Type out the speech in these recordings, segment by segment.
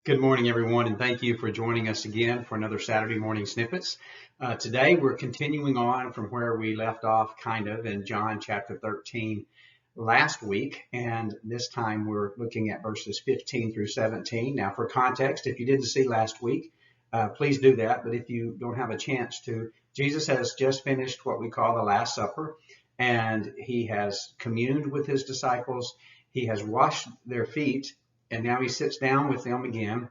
Good morning, everyone, and thank you for joining us again for another Saturday morning snippets. Today, we're continuing on from where we left off, kind of, in John chapter 13 last week, and this time we're looking at verses 15 through 17. Now, for context, if you didn't see last week, please do that, but if you don't have a chance to, Jesus has just finished what we call the Last Supper, and he has communed with his disciples. He has washed their feet, and now he sits down with them again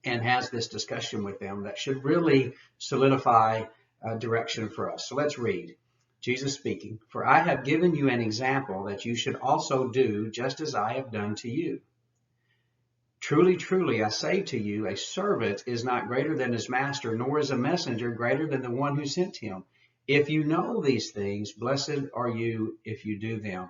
and has this discussion with them that should really solidify direction for us. So let's read. Jesus speaking, "For I have given you an example that you should also do just as I have done to you. Truly, truly, I say to you, a servant is not greater than his master, nor is a messenger greater than the one who sent him. If you know these things, blessed are you if you do them."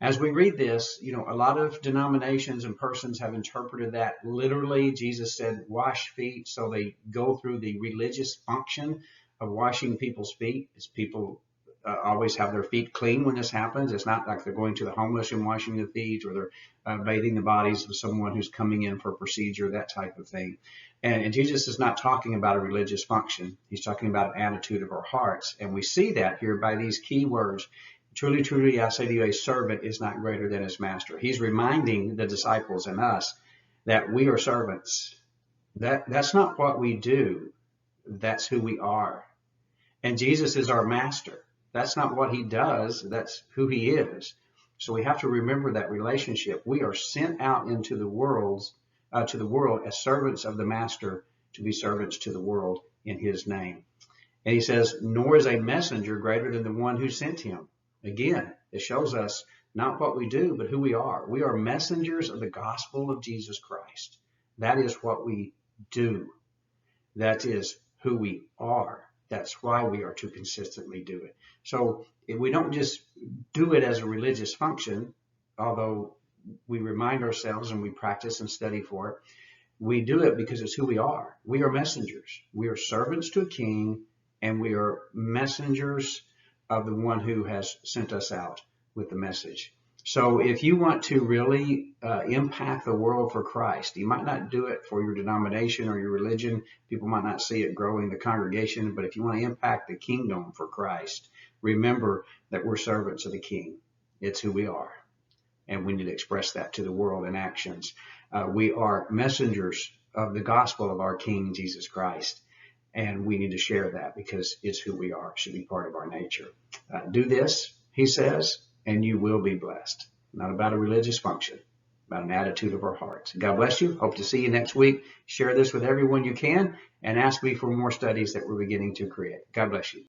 As we read this, a lot of denominations and persons have interpreted that literally. Jesus said, wash feet, so they go through the religious function of washing people's feet. As people always have their feet clean when this happens. It's not like they're going to the homeless and washing their feet, or they're bathing the bodies of someone who's coming in for a procedure, that type of thing. And Jesus is not talking about a religious function. He's talking about an attitude of our hearts. And we see that here by these key words. Truly, truly, I say to you, a servant is not greater than his master. He's reminding the disciples and us that we are servants. That's not what we do. That's who we are. And Jesus is our master. That's not what he does. That's who he is. So we have to remember that relationship. We are sent out into the world as servants of the master, to be servants to the world in his name. And he says, nor is a messenger greater than the one who sent him. Again, it shows us not what we do, but who we are. We are messengers of the gospel of Jesus Christ. That is what we do. That is who we are. That's why we are to consistently do it. So if we don't just do it as a religious function, although we remind ourselves and we practice and study for it, we do it because it's who we are. We are messengers. We are servants to a king, and we are messengers of the one who has sent us out with the message. So if you want to really impact the world for Christ, you might not do it for your denomination or your religion. People might not see it growing the congregation, but if you want to impact the kingdom for Christ, remember that we're servants of the King. It's who we are, and we need to express that to the world in actions. We are messengers of the gospel of our King, Jesus Christ. And we need to share that because it's who we are. It should be part of our nature. Do this, he says, and you will be blessed. Not about a religious function, about an attitude of our hearts. God bless you. Hope to see you next week. Share this with everyone you can, and ask me for more studies that we're beginning to create. God bless you.